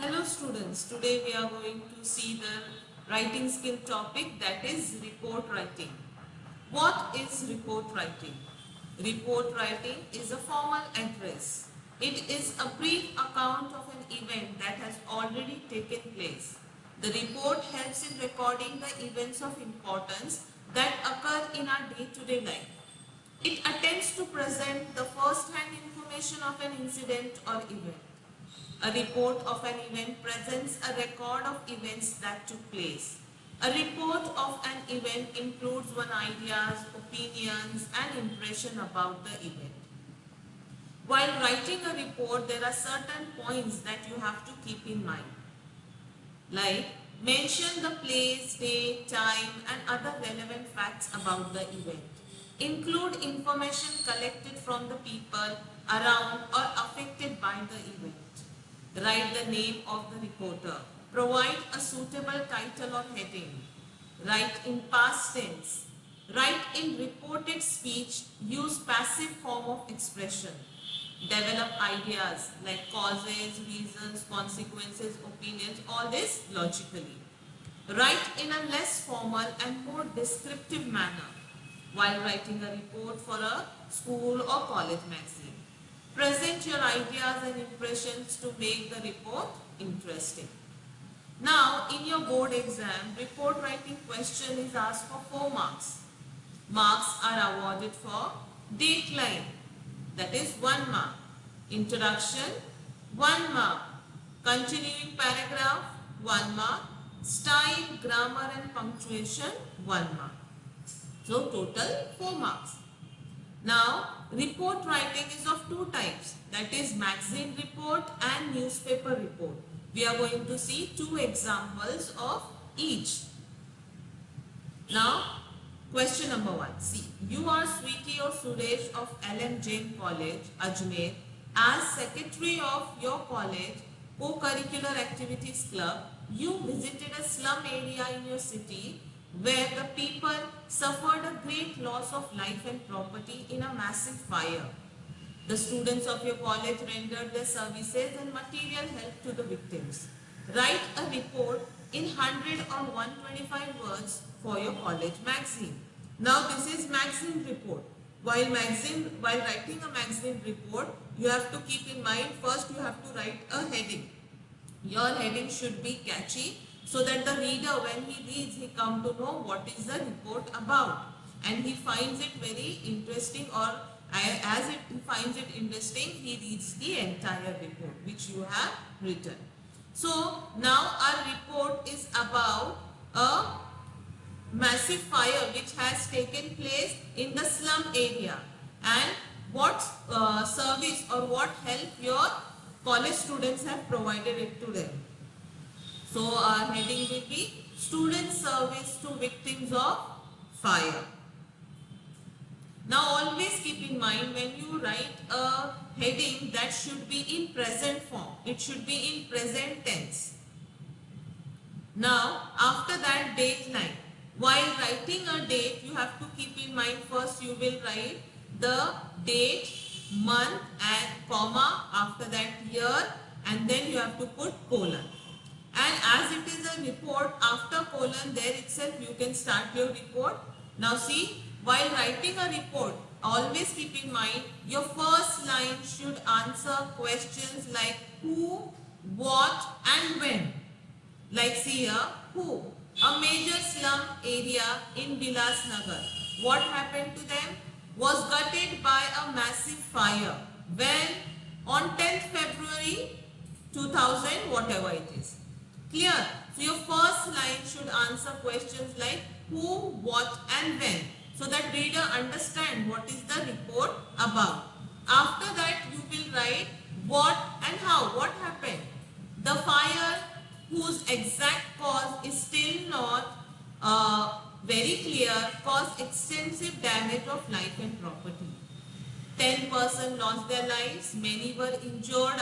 Hello students, today we are going to see the writing skill topic, that is report writing. What is report writing? Report writing is a formal address. It is a brief account of an event that has already taken place. The report helps in recording the events of importance that occur in our day-to-day life. It attempts to present the first-hand information of an incident or event. A report of an event presents a record of events that took place. A report of an event includes one's ideas, opinions, and impression about the event. While writing a report, there are certain points that you have to keep in mind. Like, mention the place, date, time, and other relevant facts about the event. Include information collected from the people around or affected by the event. Write the name of the reporter. Provide a suitable title or heading. Write in past tense. Write in reported speech. Use passive form of expression. Develop ideas like causes, reasons, consequences, opinions, all this logically. Write in a less formal and more descriptive manner while writing a report for a school or college magazine. Present your ideas and impressions to make the report interesting. Now, in your board exam, report writing question is asked for 4 marks. Marks are awarded for dateline, that is 1 mark. Introduction, 1 mark. Continuing paragraph, 1 mark. Style, grammar and punctuation, 1 mark. So, total 4 marks. Now, report writing is of 2 types, that is magazine report and newspaper report. We are going to see 2 examples of each. Now, question number 1. See, you are Sweetie or Suresh of LM Jain College, Ajmer. As secretary of your college co-curricular activities club, you visited a slum area in your city where the people suffered a great loss of life and property in a massive fire. The students of your college rendered their services and material help to the victims. Write a report in 100 or 125 words for your college magazine. Now this is magazine report. While writing a magazine report, you have to keep in mind, first you have to write a heading. Your heading should be catchy, so that the reader, when he reads, he come to know what is the report about, and he finds it very interesting, or as he finds it interesting, he reads the entire report which you have written. So now our report is about a massive fire which has taken place in the slum area, and what service or what help your college students have provided it to them. So our heading will be student service to victims of fire. Now always keep in mind, when you write a heading, that should be in present form. It should be in present tense. Now after that, date line. While writing a date, you have to keep in mind, first you will write the date, month and comma, after that year, and then you have to put colon. And as it is a report, after colon there itself you can start your report. Now see, while writing a report, always keep in mind, your first line should answer questions like who, what and when. Like see here, who? A major slum area in Vilasnagar. What happened to them? Was gutted by a massive fire. When? On 10th February 2000, whatever it is. Clear? So your first line should answer questions like who, what and when, so that reader understand what is the report about. After that you will write what and how, what happened. The fire, whose exact cause is still not very clear, caused extensive damage of life and property. 10 persons lost their lives, many were injured,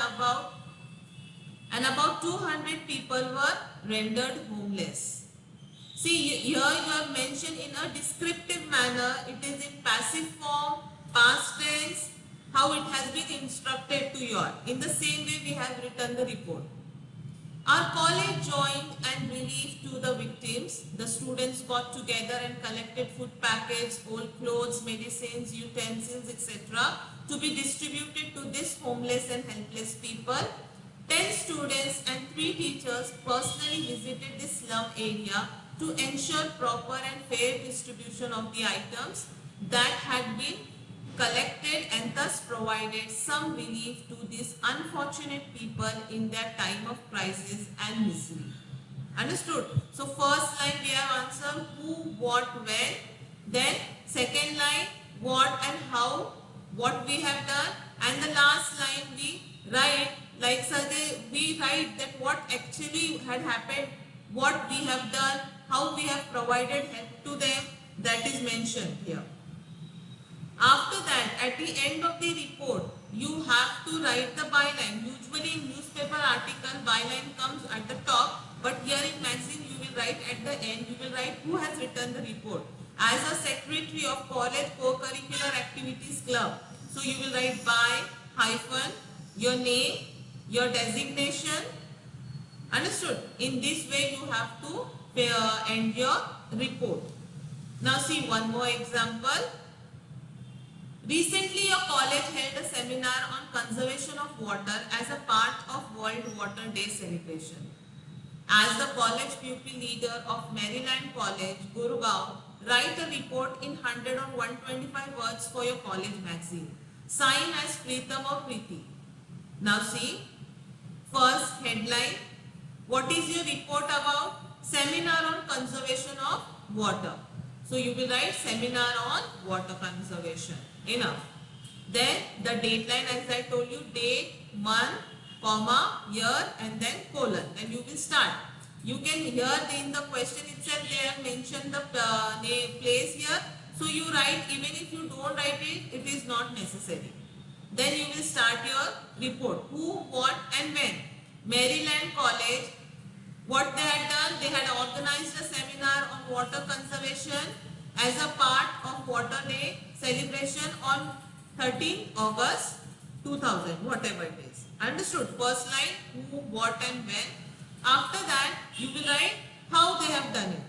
and about 200 people were rendered homeless. See, here you have mentioned in a descriptive manner, it is in passive form, past tense, how it has been instructed to you all. In the same way we have written the report. Our college joined and relief to the victims. The students got together and collected food packets, old clothes, medicines, utensils, etc. to be distributed to these homeless and helpless people. 10 students and 3 teachers personally visited the slum area to ensure proper and fair distribution of the items that had been collected and thus provided some relief to these unfortunate people in their time of crisis and misery. Understood? So first line we have answered who, what, when. Then second line what and how, what we have done. And the last line we write like we write that what actually had happened, what we have done, how we have provided help to them, that is mentioned here. After that, at the end of the report, you have to write the byline. Usually in newspaper article, byline comes at the top, but here in magazine you will write at the end, you will write who has written the report. As a secretary of college co-curricular activities club, so you will write by hyphen, your name, your designation. Understood? In this way you have to end your report. Now see one more example. Recently, a college held a seminar on conservation of water as a part of World Water Day celebration. As the college pupil leader of Maryland College, Gurgaon, write a report in 100 or 125 words for your college magazine. Sign as Preetham or Preeti. Now see, first headline, what is your report about? Seminar on conservation of water. So you will write seminar on water conservation. Enough. Then the date line, as I told you, date, month, comma, year and then colon. Then you will start. You can hear in the question itself they have mentioned the place here. So you write, even if you don't write it, it is not necessary. Then you will start your report. Who, what and when. Maryland College, what they had done, they had organized a seminar on water conservation as a part of Water Day celebration on 13 August 2000, whatever it is. Understood? First line, who, what and when. After that, you will write how they have done it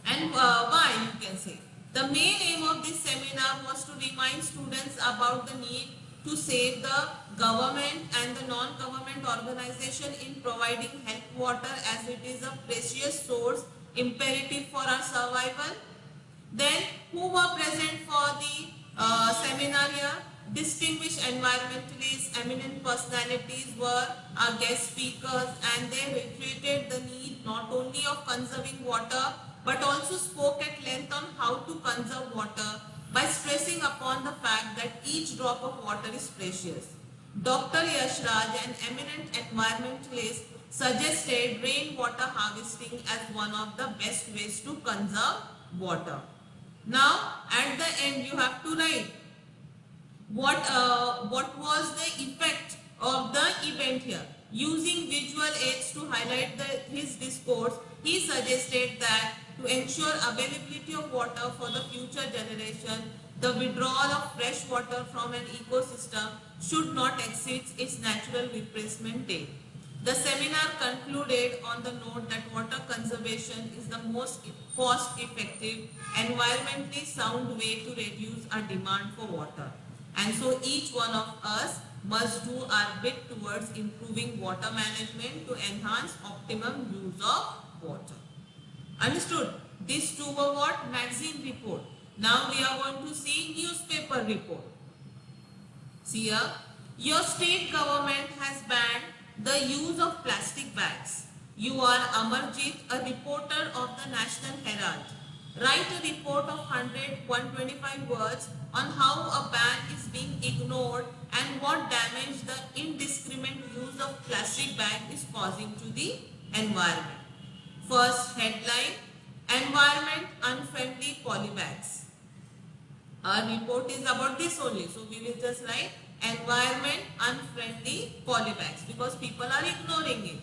and why, you can say. The main aim of this seminar was to remind students about the need to save the government and the non-government organization in providing health water, as it is a precious source imperative for our survival. Then who were present for the seminar here? Distinguished environmentalists, eminent personalities were our guest speakers, and they reiterated the need not only of conserving water but also spoke at length on how to conserve water by stressing upon the fact that each drop of water is precious. Dr. Yash Raj, an eminent environmentalist, suggested rainwater harvesting as one of the best ways to conserve water. Now, at the end, you have to write what was the effect of the event here. Using visual aids to highlight his discourse, he suggested that to ensure availability of water for the future generation, the withdrawal of fresh water from an ecosystem should not exceed its natural replacement date. The seminar concluded on the note that water conservation is the most cost-effective, environmentally sound way to reduce our demand for water. And so each one of us must do our bit towards improving water management to enhance optimum use of water. Understood? These two were what? Magazine report. Now we are going to see newspaper report. See here, your state government has banned the use of plastic bags. You are Amarjit, a reporter of the National Herald. Write a report of 100-125 words on how a ban is being ignored and what damage the indiscriminate use of plastic bag is causing to the environment. First headline, environment unfriendly polybags. Our report is about this only, so we will just write environment unfriendly polybags because people are ignoring it.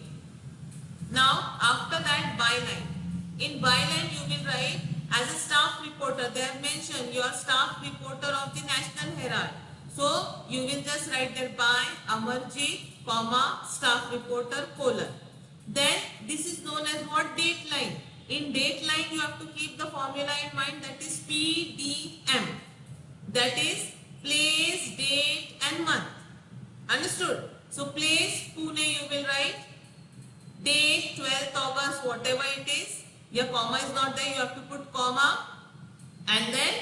Now after that, byline. In byline you will write, as a staff reporter, they have mentioned your staff reporter of the National Herald. So you will just write there by Amarjit, comma, staff reporter, colon. Then this is known as what? Dateline. In dateline you have to keep the formula in mind, that is PDM. That is place, date and month. Understood? So place Pune you will write, date 12th August, whatever it is. Your comma is not there, you have to put comma, and then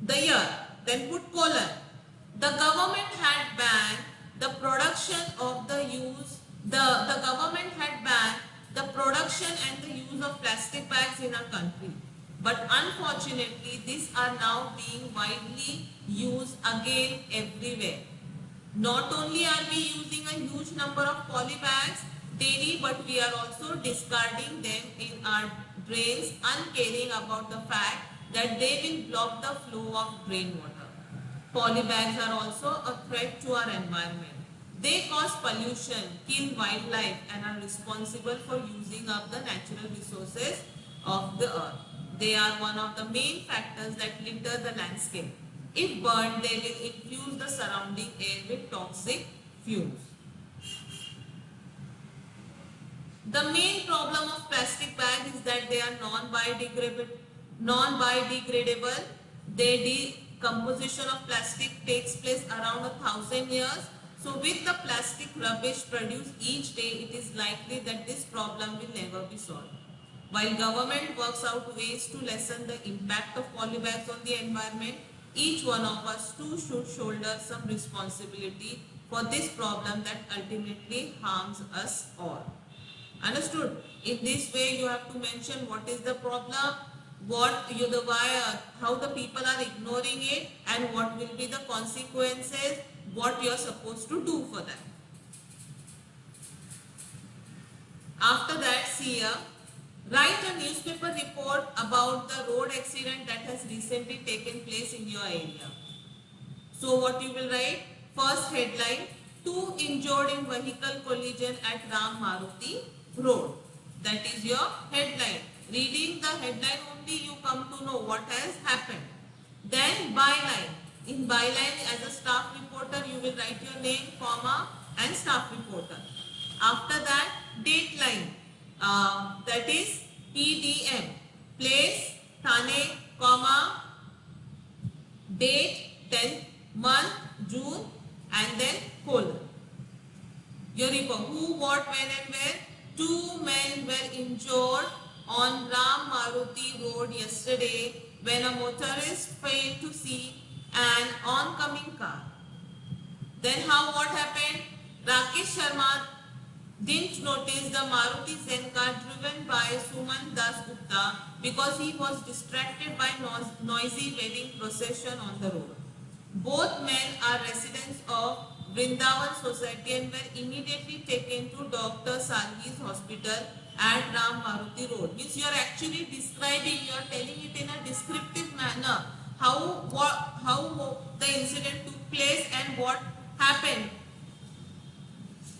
the year, then put colon. The government had banned the production of the use, the government had banned the production and the use of plastic bags in our country. But unfortunately, these are now being widely used again everywhere. Not only are we using a huge number of poly bags daily, but we are also discarding them in our drains, uncaring about the fact that they will block the flow of rainwater. Poly bags are also a threat to our environment. They cause pollution, kill wildlife and are responsible for using up the natural resources of the earth. They are one of the main factors that litter the landscape. If burned, they will infuse the surrounding air with toxic fumes. The main problem of plastic bags is that they are non-biodegradable. Their decomposition of plastic takes place around 1,000 years. So with the plastic rubbish produced each day, it is likely that this problem will never be solved. While government works out ways to lessen the impact of polybags on the environment, each one of us too should shoulder some responsibility for this problem that ultimately harms us all. Understood? In this way, you have to mention what is the problem, how the people are ignoring it, and what will be the consequences, what you are supposed to do for that. After that, see here, write a newspaper report about the road accident that has recently taken place in your area. So what you will write? First headline, 2 injured in vehicle collision at Ram Maruti Road. That is your headline. Reading the headline only you come to know what has happened. Then byline. In byline, as a staff reporter, you will write your name, comma and staff reporter. After that, dateline. That is PDM. Place, Thane, comma, date, 10th month, June, and then colon. Your report. Who, what, when and where? 2 men were injured on Ram Maruti Road yesterday when a motorist failed to see an oncoming car. Then what happened? Rakesh Sharma didn't notice the Maruti Zen car driven by Suman Das Gupta because he was distracted by noisy wedding procession on the road. Both men are residents of Vrindavan Society and were immediately taken to Dr. Sargi's hospital at Ram Maruti Road. Means you are actually describing, you are telling it in a descriptive manner how the incident took place and what happened.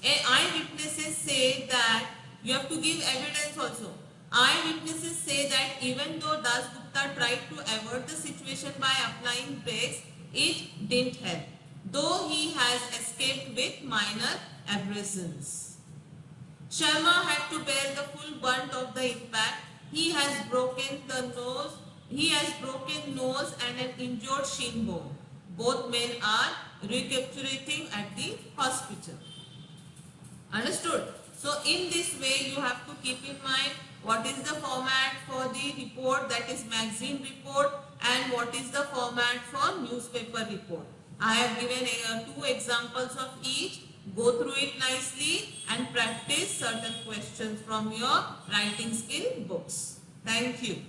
Eyewitnesses say that you have to give evidence also. Eyewitnesses say that even though Das Gupta tried to avert the situation by applying brakes, it didn't help, though he has escaped with minor abrasions. Sharma had to bear the full brunt of the impact. He has broken nose and an injured shin bone. Both men are recuperating at the hospital. Understood? So in this way you have to keep in mind what is the format for the report, that is magazine report, and what is the format for newspaper report. I have given 2 examples of each. Go through it nicely and practice certain questions from your writing skill books. Thank you.